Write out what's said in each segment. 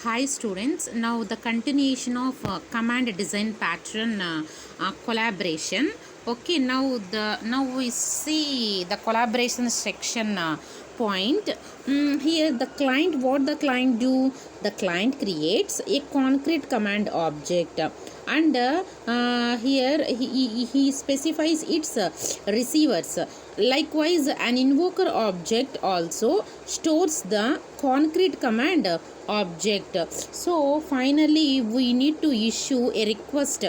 Hi students, now the continuation of command design pattern collaboration. Okay, now we see the collaboration section point. Here the client, what the client do, the client creates a concrete command object, and here he specifies its receivers. Likewise, an invoker object also stores the concrete command object. So finally we need to issue a request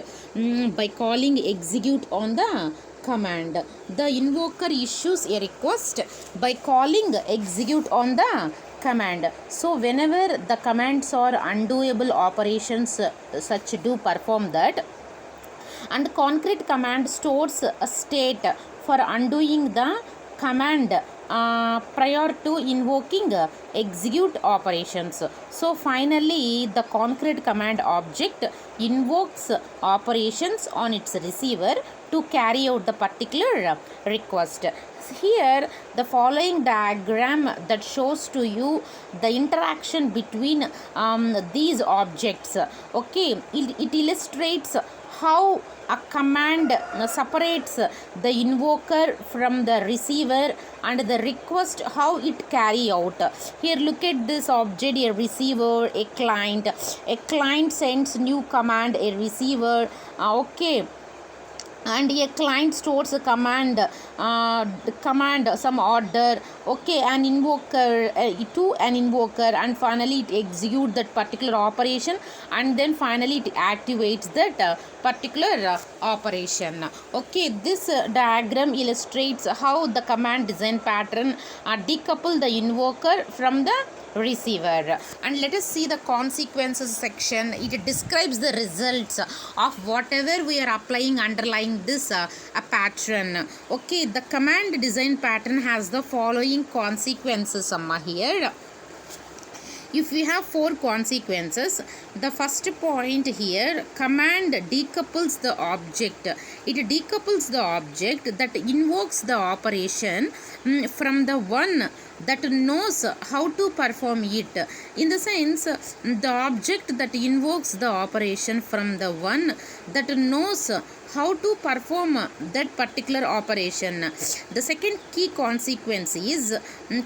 by calling execute on the command. The invoker issues a request by calling execute on the command. So whenever the commands or undoable operations such do perform that, and concrete command stores a state for undoing the command prior to invoking execute operations. So finally the concrete command object invokes operations on its receiver to carry out the particular request. Here the following diagram that shows to you the interaction between these objects. Okay, it illustrates how a command separates the invoker from the receiver and the request, how it carry out. Here look at this object, a receiver, a client sends new command, a receiver, okay, and a client stores a command, some order, okay, an invoker to an invoker, and finally it executes that particular operation, and then finally it activates that particular operation. Okay, this diagram illustrates how the command design pattern decouple the invoker from the receiver. And let us see the consequences section. It describes the results of whatever we are applying underlying this a pattern. Okay, the command design pattern has the following consequences here. If we have four consequences, the first point here, command decouples the object. It decouples the object that invokes the operation from the one that knows how to perform it. In the sense, the object that invokes the operation from the one that knows how to perform that particular operation. The second key consequence is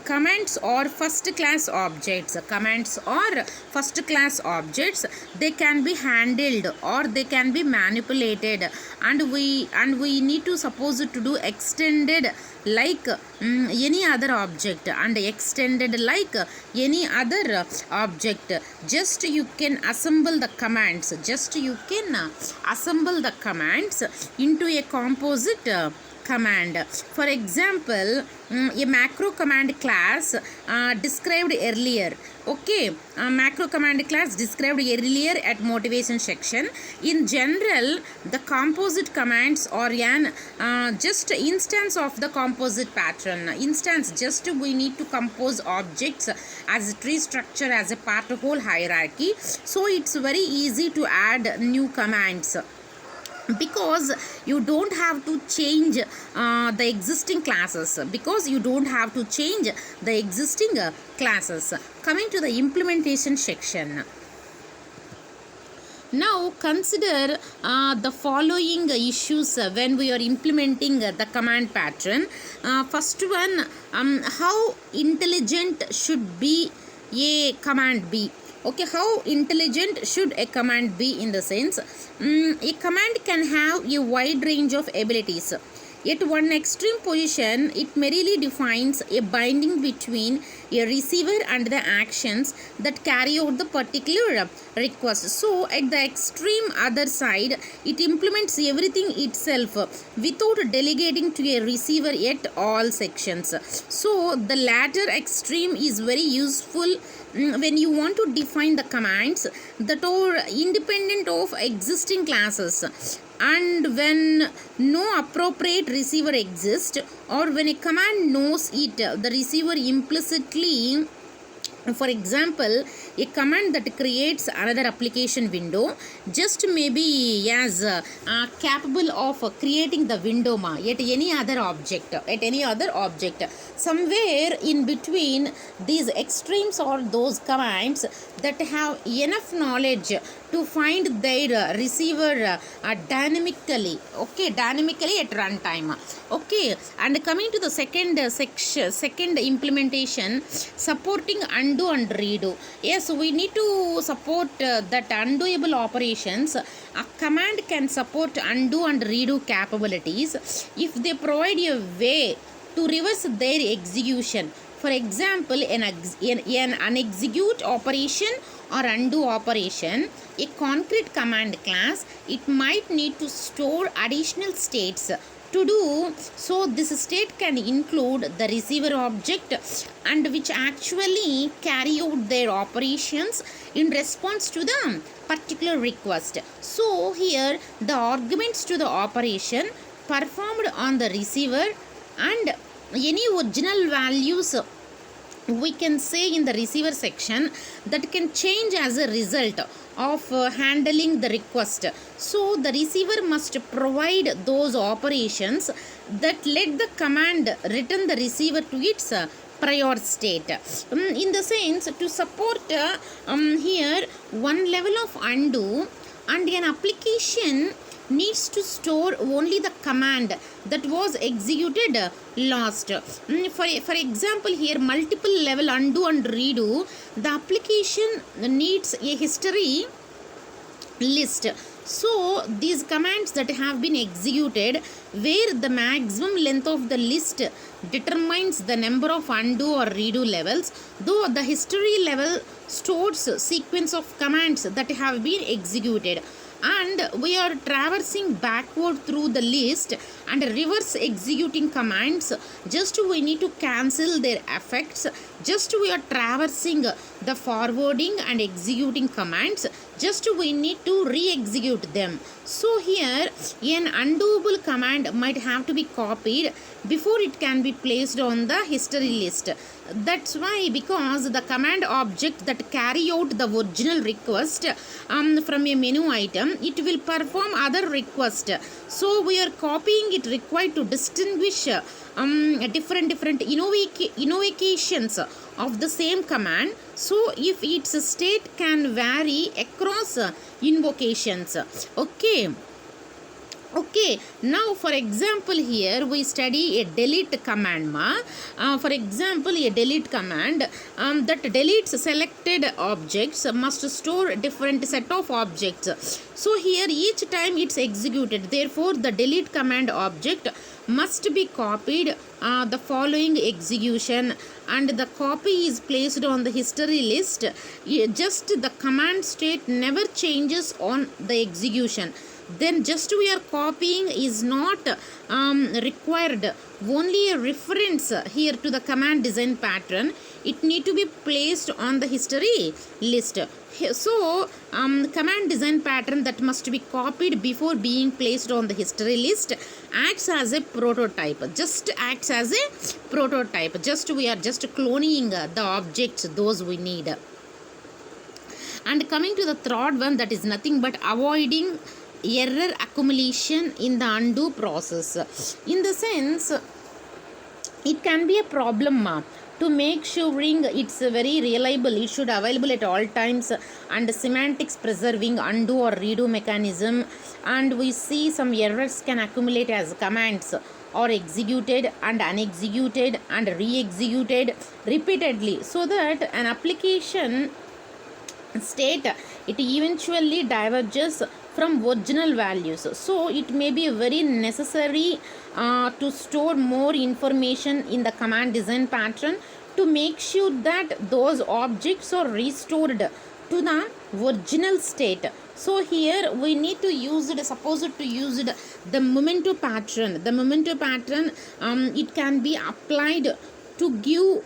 commands or first class objects. Commands or first class objects, they can be handled or they can be manipulated, and we need to suppose it to do extended like any other object and extended like any other object. Just you can assemble the commands, into a composite command. For example, a macro command class described earlier. Okay, macro command class described earlier at motivation section. In general, the composite commands are an just instance of the composite pattern. Instance, just we need to compose objects as a tree structure as a part of whole hierarchy. So it's very easy to add new commands, because you don't have to change the existing classes, Coming to the implementation section. Now consider the following issues when we are implementing the command pattern. First one, how intelligent should be a command be? Okay, how intelligent should a command be? In the sense, a command can have a wide range of abilities. At one extreme position, it merely defines a binding between a receiver and the actions that carry out the particular request. So, at the extreme other side, it implements everything itself without delegating to a receiver at all sections. So, the latter extreme is very useful when you want to define the commands that are independent of existing classes, and when no appropriate receiver exists, or when a command knows it, the receiver implicitly For example, a command that creates another application window just maybe as capable of creating the window at any other object. Somewhere in between these extremes are those commands that have enough knowledge to find their receiver dynamically at runtime. Okay, and coming to the second implementation, supporting undo and redo. Yes, we need to support that undoable operations. A command can support undo and redo capabilities if they provide a way to reverse their execution. For example, an unexecute operation or undo operation, a concrete command class, it might need to store additional states to do so. This state can include the receiver object and which actually carry out their operations in response to the particular request. So here the arguments to the operation performed on the receiver and any original values we can say in the receiver section that can change as a result of handling the request. So the receiver must provide those operations that let the command return the receiver to its prior state. In the sense to support here one level of undo, and an application needs to store only the command that was executed last. For example, here multiple level undo and redo, the application needs a history list. So these commands that have been executed where the maximum length of the list determines the number of undo or redo levels, though the history level stores sequence of commands that have been executed, and we are traversing backward through the list and reverse executing commands. Just we need to cancel their effects. Just we are traversing the forwarding and executing commands. Just we need to re-execute them. So here an undoable command might have to be copied before it can be placed on the history list. That's why, because the command object that carry out the original request from a menu item, it will perform other request. So we are copying it required to distinguish different invocations of the same command. So if its state can vary across invocations. Okay, now for example here we study a delete command. For example, a delete command that deletes selected objects must store different set of objects. So here each time it's executed, therefore the delete command object must be copied the following execution, and the copy is placed on the history list. Just the command state never changes on the execution. Then just we are copying is not required. Only a reference here to the command design pattern, it need to be placed on the history list. So command design pattern that must be copied before being placed on the history list acts as a prototype. Just acts as a prototype. Just we are just cloning the objects those we need. And coming to the third one, that is nothing but avoiding error accumulation in the undo process. In the sense, it can be a problem to make sure it's very reliable. It should available at all times, and semantics preserving undo or redo mechanism. And we see some errors can accumulate as commands or executed and unexecuted and re-executed repeatedly, so that an application state it eventually diverges from original values. So it may be very necessary to store more information in the command design pattern to make sure that those objects are restored to the original state. So here we need to use it, supposed to use it, the memento pattern. The memento pattern it can be applied to give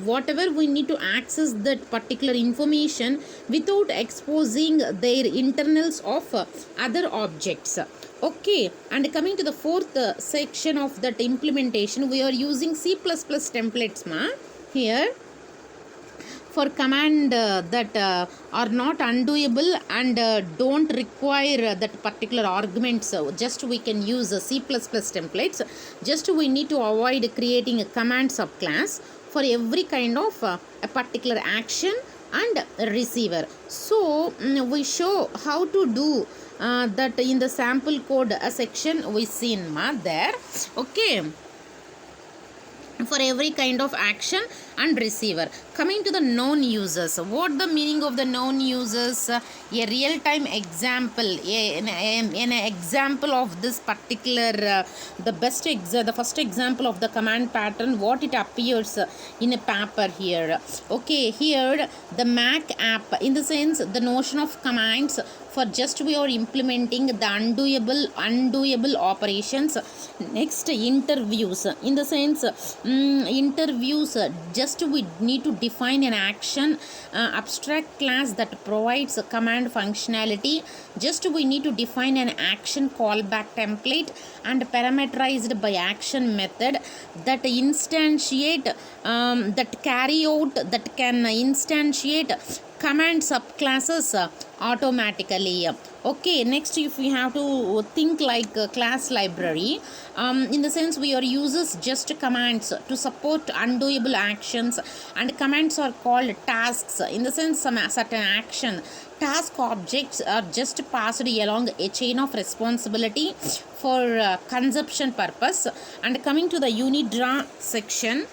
whatever we need to access that particular information without exposing their internals of other objects. Okay, and coming to the fourth section of that implementation, we are using C++ templates here. for command that are not undoable and don't require that particular arguments, just we can use C++ templates. Just we need to avoid creating a command subclass for every kind of a particular action and receiver. So we show how to do that in the sample code section we seen there. Okay, for every kind of action and receiver. Coming to the known users, what the meaning of the known users? A real-time example, an example of this particular the first example of the command pattern, what it appears in a paper here. Okay, here the Mac app, in the sense the notion of commands for just we are implementing the undoable operations. Next, interviews, in the sense interviews, just we need to define an action abstract class that provides a command functionality. Just we need to define an action callback template and parameterized by action method that instantiate that carry out, that can instantiate command subclasses automatically. Okay, next, if we have to think like a class library, in the sense we are uses just commands to support undoable actions, and commands are called tasks, in the sense some certain action. Task objects are just passed along a chain of responsibility for consumption purpose. And coming to the UniDraw section,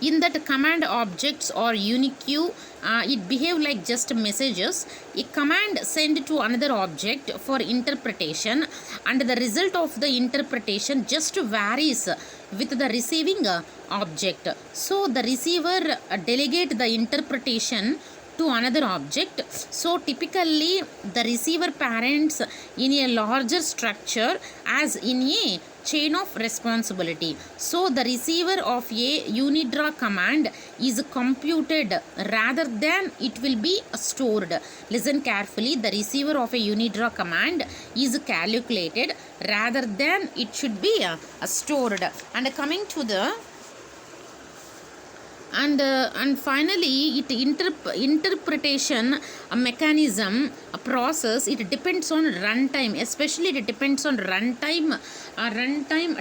in that command objects or unique, it behave like just messages. A command sent to another object for interpretation, and the result of the interpretation just varies with the receiving object. So the receiver delegate the interpretation to another object. So typically the receiver parents in a larger structure as in a chain of responsibility. So the receiver of a UniDraw command is computed rather than it will be stored. Listen carefully, the receiver of a UniDraw command is calculated rather than it should be stored. And coming to the and finally, it interpretation a mechanism, a process, it depends on runtime, especially it depends on runtime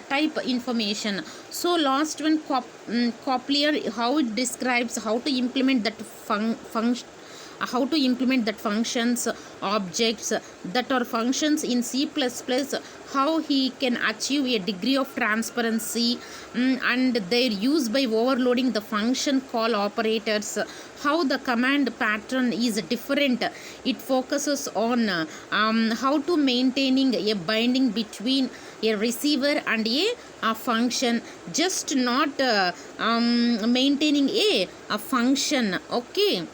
type information. So last one, Coplier, how it describes how to implement that function, how to implement that functions, objects that are functions in C++, how he can achieve a degree of transparency and their use by overloading the function call operators, how the command pattern is different. It focuses on how to maintaining a binding between a receiver and a function, just not maintaining a function. Okay.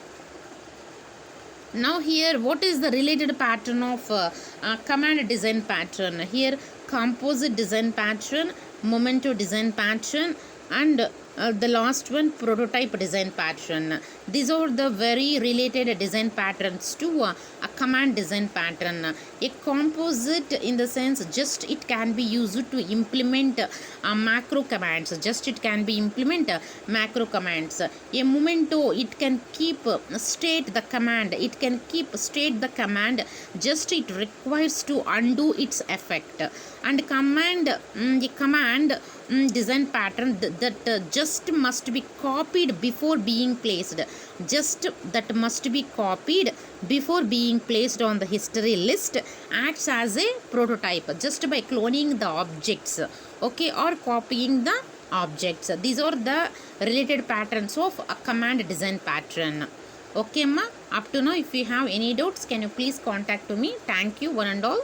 Now here, what is the related pattern of command design pattern? Here, composite design pattern, memento design pattern, and the last one, prototype design pattern. These are the very related design patterns to a command design pattern. A composite, in the sense, just it can be used to implement macro commands. Just it can be implement macro commands. A memento, it can keep state the command. It can keep state the command. Just it requires to undo its effect. And the command design pattern that just must be copied before being placed. Just that must be copied before being placed on the history list, acts as a prototype just by cloning the objects, okay, or copying the objects. These are the related patterns of a command design pattern. Okay, ma. Up to now, if you have any doubts, can you please contact to me. Thank you, one and all.